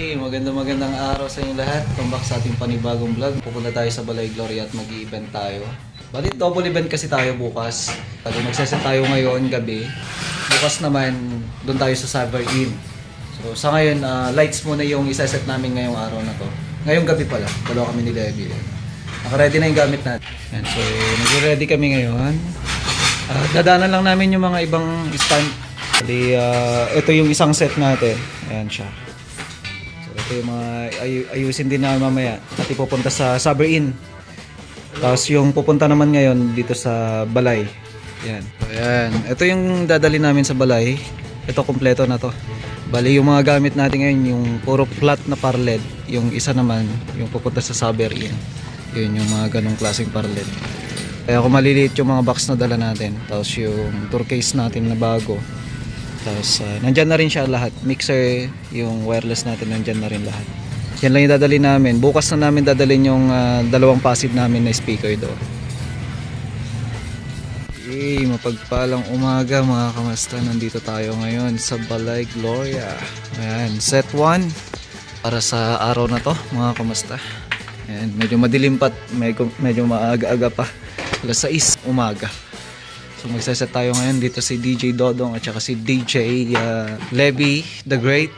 Hey, magandang araw sa inyo lahat. Tumbak sa ating panibagong vlog. Pupunta tayo sa Balay Gloria at mag-i-event tayo. Balit double event kasi tayo bukas. Magseset tayo ngayon gabi. Bukas naman doon tayo sa Saver Inn. So sa ngayon, lights muna yung iseset namin ngayong araw na to. Ngayong gabi pala, dalawa kami ni Levi. Naka-ready na yung gamit natin. And so nag-ready kami ngayon. Dadaanan lang namin yung mga ibang stand. Ito yung isang set natin. Ayan siya. Ito yung mga ayusin din na mamaya at ipupunta sa Saver Inn. Tapos yung pupunta naman ngayon dito sa Balay. Yan. Ayan. Ito yung dadali namin sa Balay. Ito kompleto na to. Bali yung mga gamit natin ngayon yung puro flat na parled. Yung isa naman yung pupunta sa Saver Inn. Yun yung mga ganong klaseng parled. Kaya kung maliliit yung mga box na dala natin. Tapos yung tour case natin na bago. Tapos nandyan na rin siya lahat. Mixer, yung wireless natin nandyan na rin lahat. Yan lang yung dadali namin. Bukas na namin dadalhin yung dalawang passive namin na speaker doon. Okay, mapagpalang umaga mga kamasta. Nandito tayo ngayon sa Balay Gloria. Ayan, set 1 para sa araw na to mga kamasta. Ayan, medyo madilim pa, medyo maaga-aga pa. Alas 6 umaga. So magsaset tayo ngayon dito si DJ Dodong at saka si DJ Levi the Great.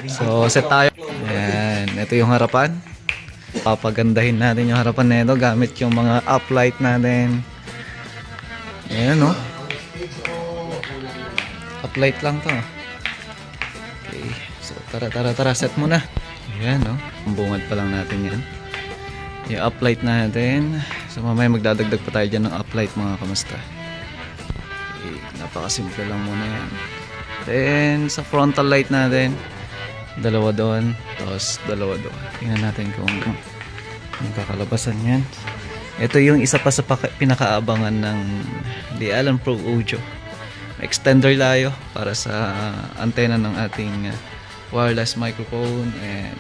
So set tayo. Ayan, ito yung harapan. Papagandahin natin yung harapan nito gamit yung mga uplight natin. Ayan no. Uplight lang to. Okay. So tara set muna. Ayan no. Bungad pa lang natin yan. Yung uplight natin. So mamaya magdadagdag pa tayo dyan ng uplight mga kamusta. Okay, napakasimple lang muna yan. Then sa frontal light natin, dalawa doon, tapos dalawa doon. Tingnan natin kung kakalabasan yan. Ito yung isa pa sa pinakaabangan ng The Allen Pro Audio. Extender layo para sa antena ng ating wireless microphone and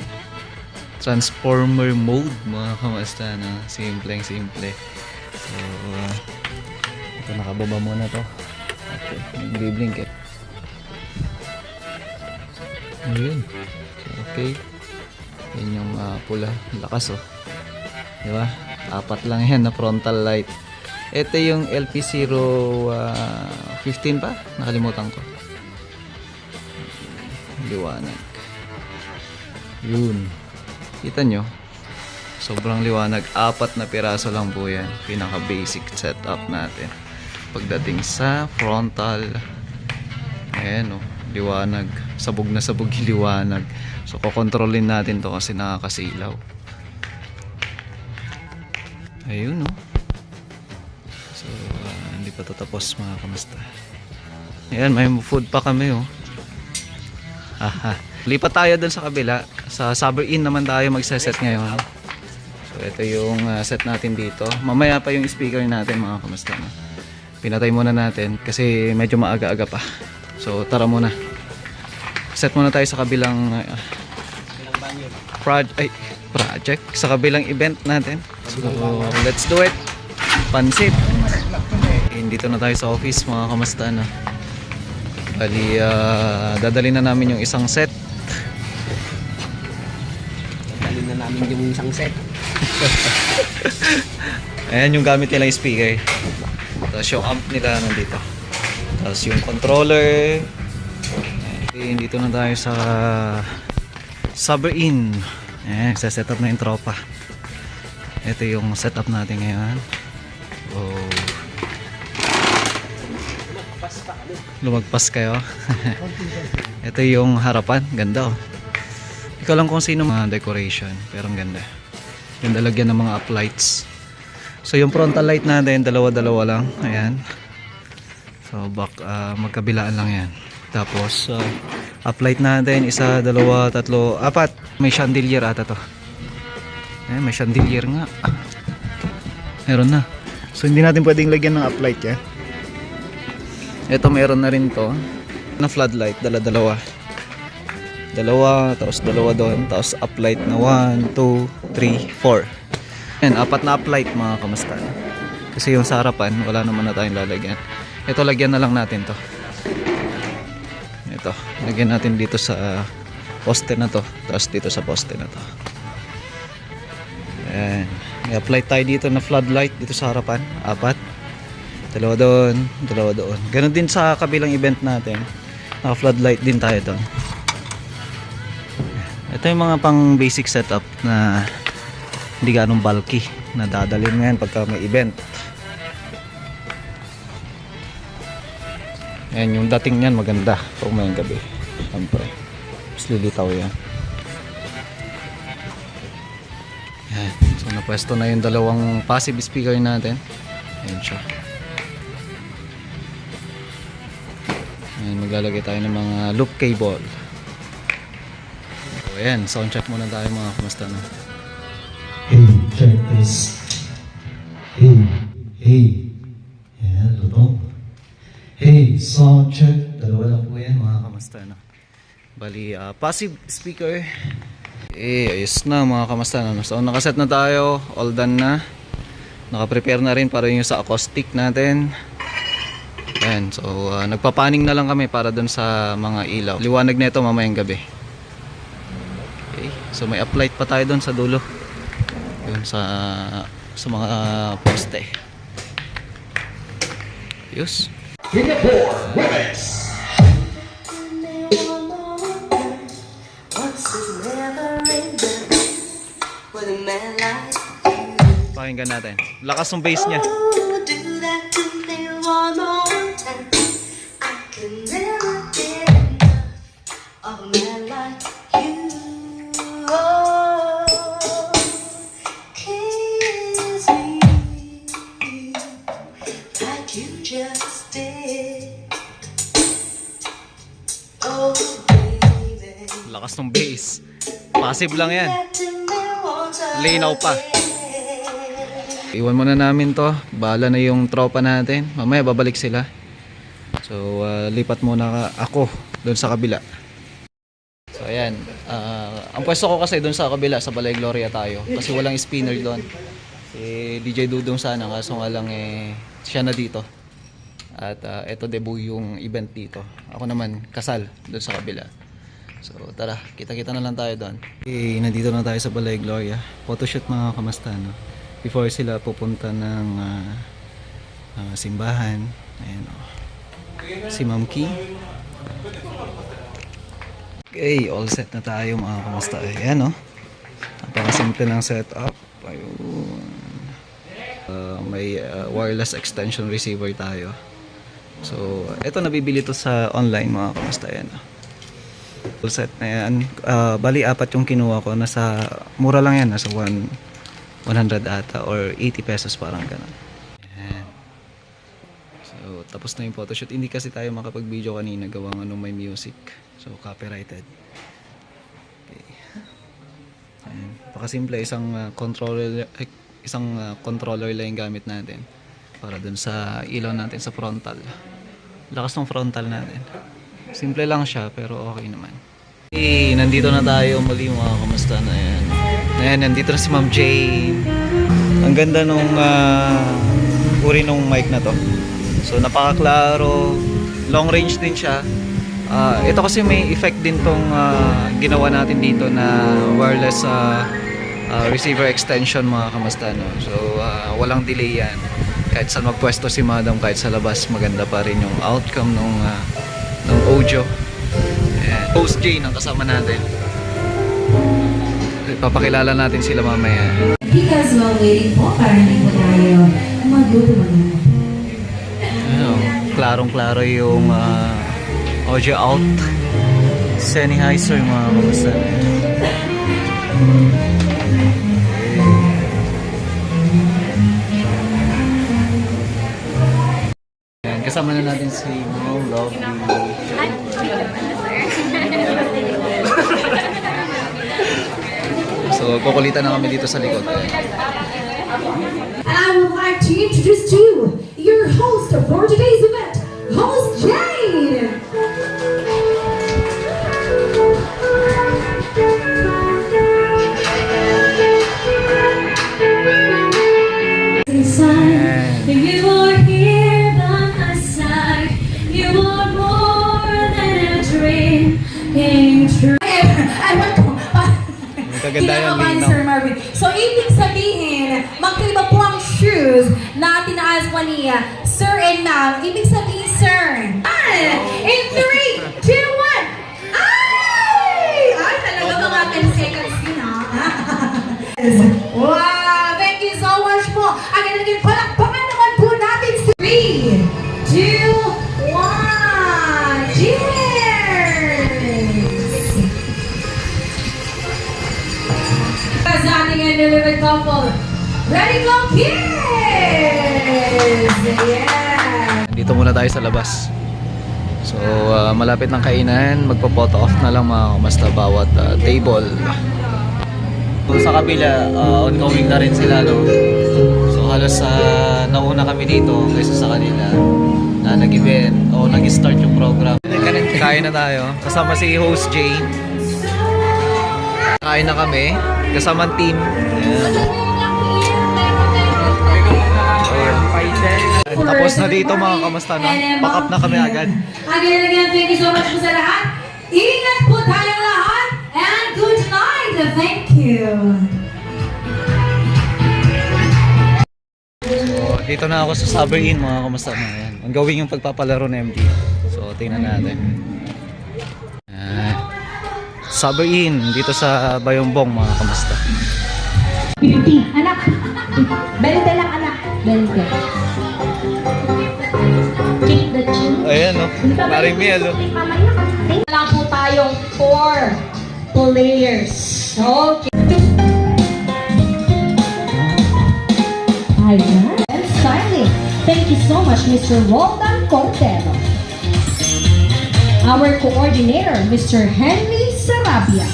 transformer mode mga kamasta na simple. So ito nakababa muna to. Okay, nag-blink eh. Ayun. Okay. Yan yung pula, lakas oh. Di ba? Apat lang yan na frontal light. Ito yung LP015 pa? Nakalimutan ko. Liwanag. Yun. Kita nyo, sobrang liwanag. 4 na piraso lang po yan. Pinaka basic setup natin. Pagdating sa frontal, ayan o, liwanag. Sabog na sabog yung liwanag. So kukontrolin natin to kasi nakakasilaw. Ayun o. So hindi pa tatapos mga kamusta. Ayan, may food pa kami o. Haha. Lipat tayo dun sa kabila. Sa Saver Inn naman tayo magseset ngayon. So ito yung set natin dito. Mamaya pa yung speaker natin mga kamusta. Pinatay muna natin kasi medyo maaga-aga pa. So tara muna. Set muna tayo sa kabilang project. Sa kabilang event natin. So let's do it. Pansit. Dito na tayo sa office mga kamusta na. Bali dadali na namin yung isang set. Namin yung isang set. Ayan yung gamit nilang speaker. Tapos yung amp nila nandito. Tapos yung controller. Ayan, dito na tayo sa Saver Inn. Ayan, sa setup na yung tropa. Ito yung setup natin ngayon. Oh. Lumagpas kayo. Ito yung harapan. Ganda oh. Ikaw lang kung sino mga decoration, pero ang ganda. Ganda lagyan ng mga uplights. So yung frontal light natin, dalawa-dalawa lang. Ayan. So magkabilaan lang yan. Tapos uplight natin, isa, dalawa, tatlo, 4. May chandelier ata to. Ayan, may chandelier nga. Meron na. So hindi natin pwedeng lagyan ng uplight yan. Ito meron na rin to. Na floodlight, dala-dalawa. Dalawa, tapos dalawa doon, tapos uplight na 1, 2, 3, 4. Yan, 4 na uplight mga kamusta. Kasi yung sa harapan, wala naman na tayong lalagyan. Ito, lagyan na lang natin to. Ito, lagyan natin dito sa poste na to. Tapos dito sa poste na to. Ayan. I-apply tayo dito na floodlight dito sa harapan. 4. Dalawa doon, dalawa doon. Ganon din sa kabilang event natin. Naka-floodlight din tayo doon. Ito yung mga pang basic setup na hindi ganong bulky na dadalhin mo yan pagka may event. Ayan, yung dating niyan maganda pag may gabi. Siyempre, mas lilitaw yan. Ayan. So napwesto na yung dalawang passive speaker natin. Ayan siya. Ayan, maglalagay tayo ng mga loop cable. So ayan, sound check muna tayo mga kamusta na. Hey, check this. Hey, hey. Yan, lutong. Hey, sound check. Dalawa lang po yan mga Kamusta na? Bali, passive speaker. Ayos na mga kamusta na. So nakaset na tayo, all done na. Naka-prepare na rin para yung sa acoustic natin. Ayan, so nagpapaning na lang kami para dun sa mga ilaw. Liwanag nito mamayang gabi. Okay, so may uplight pa tayo dun sa dulo. Yun sa mga poste. Ayos. Singapore Remix. Pakinggan natin. Lakas ng bass niya. Lakas ng bass. Passive lang yan. Linaw pa. Iwan muna namin to. Bahala na yung tropa natin. Mamaya babalik sila. So lipat muna ako doon sa kabila. So ayan. Ang pwesto ko kasi doon sa kabila, sa Balay Gloria tayo. Kasi walang spinner doon. Si DJ Dudong sana, kaso nga lang siya na dito. At eto debut yung event dito. Ako naman kasal doon sa kabila. So tara, kita-kita na lang tayo doon. Okay, nandito na tayo sa Balay Gloria. Photoshoot mga kamusta, no? Before sila pupunta ng simbahan. Ayan, oh. Si Ma'am Key. Okay, all set na tayo mga kamusta. Ayan, oh. Napakasimple ng setup. Ayun. May wireless extension receiver tayo. So eto, nabibili to sa online mga kamusta. Ayan, oh. Full set na yan. Bali 4 yung kinuha ko. Nasa mura lang yan. Nasa 100 ata or 80 pesos parang ganun. Ayan. So tapos na yung photoshoot. Hindi kasi tayo makapag-video kanina gawa ng may music. So copyrighted. Okay. Ayan. Pakasimple, isang controller lang yung gamit natin para dun sa ilaw natin sa frontal. Lakas ng frontal natin. Simple lang siya pero okay naman. Okay, nandito na tayo muli mga kamusta na yan. Ayan, nandito na si Ma'am Jane. Ang ganda nung uri nung mic na to. So napakaklaro, long range din siya. Ito kasi may effect din tong ginawa natin dito na wireless receiver extension mga kamusta, no? So walang delay yan. Kahit saan magpwesto si Madam, kahit sa labas, maganda pa rin yung outcome nung audio. Ayan. Host Jane ang kasama natin. Papakilala natin sila mamaya. Because while waiting po, para hindi po tayo magluto mag-ano. Ano, klarong-klaro yung audio out. Sennheiser mga kamusta. Ayan, kasama na natin si Mom Lovely. So, kukulitan na kami dito sa likod. And I would like to introduce to you your host for today's event, Host Jane. Inside, you are here by my side. You are more than a dream. Gaganda yung kinakabahan ni linaw. Sir Marvin. So, ibig sabihin, magkaiba po ang shoes na tinaas po ni Sir and Ma'am. Ibig sabihin, Sir. In 3, 2, 1. Ay! Ay, talaga mga 10 seconds din, ha? Wow! Thank you so much po. Again, palakpakan naman po natin si 3, 2, 1. Cheers! Sa ating newlywed couple, ready, go, kiss! Yeah! Dito muna tayo sa labas. So, malapit ng kainan, magpo-photo off na lang mga kamasta bawat table. So, sa kabila, ongoing na rin sila, no? So, halos nauna kami dito kaysa sa kanila na nag-event o nag-start yung program. Kain na tayo. Kasama si host Jay. Kain na kami. Kasama ang team. Ayan. Tapos na dito mga kamasta, no? Pack up na kami agad. Again, thank you so much po sa lahat. Ingat po tayong lahat. And good night. Thank you. So, dito na ako sa Saber Inn mga kamusta na yan. Ang gawin yung pagpapalaro ng MD. So, tingnan natin. Saber Inn dito sa Bayongbong mga kamusta. Anak. 20 lang, anak. 20. Keep the chin. Ayan o, maring Miel o. Lang po tayong 4 players. Okay. Ayan. And styling. Thank you so much, Mr. Roldan Cordero. Our coordinator, Mr. Henry Sarabia.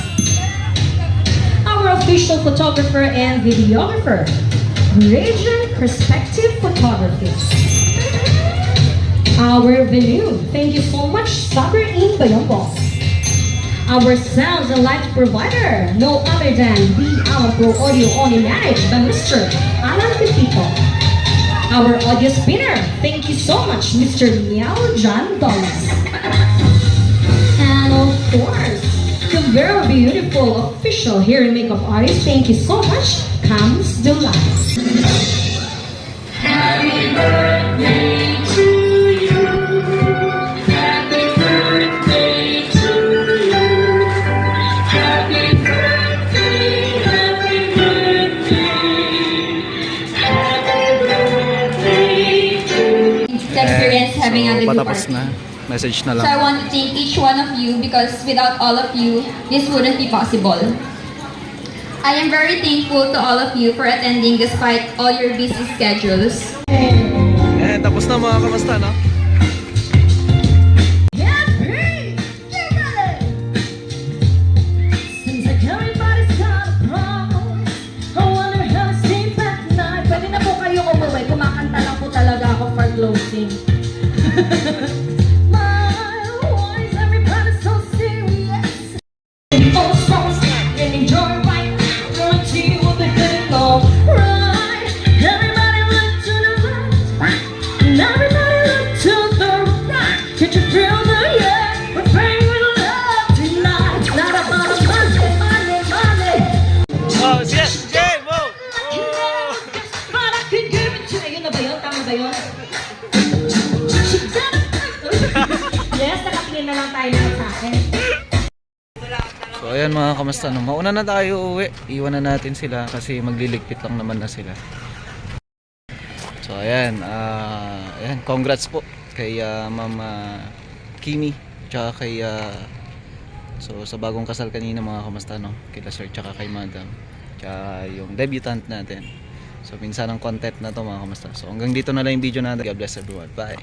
Our official photographer and videographer, Region Perspective Photography. Our venue, thank you so much, Saber Inn Bayongbong. Our sounds and light provider, no other than the Alan Pro Audio only managed by Mr. Alan Pepito. Our audio spinner, thank you so much, Mr. Miao John Dollars. And of course, the very beautiful official hair and makeup artist, thank you so much, Cams Dula. Happy birthday to you. Happy birthday to you. Happy birthday, happy birthday. Happy birthday to you. Experience having a little Patapos party. na. Message na So lang. I want to thank each one of you because without all of you, this wouldn't be possible. I am very thankful to all of you for attending despite all your busy schedules. Ayan, tapos na mga kamusta, no? Happy birthday! Seems like everybody's got a problem. I wonder how to sleep at night. Pwede na po kayo umuwi. Kumakanta lang po talaga ako for closing. My, why is everybody so serious? Oh, so sad and enjoy right now. Guarantee we'll be feeling alright. Everybody look to the left. And everybody look to the right. Can't you feel the air? We're praying with love tonight. Not about a Monday, Monday, Monday. Oh, yes! Jay! Wow! But I could give it to you. Yun na ba yun? Tama ba yun? Yes, nakatingin na lang tayo na sa akin. So ayan mga kamusta, no? Mauna na tayo uwi. Iwan na natin sila kasi magliligpit lang naman na sila. So ayan, ayan, congrats po kay Ma'am Kimi tsaka kay so sa bagong kasal kanina mga kamusta, no? Kila Sir tsaka kay Madam tsaka yung debutant natin. So minsan ang content na to mga kamusta. So hanggang dito na lang yung video natin. God bless everyone. Bye.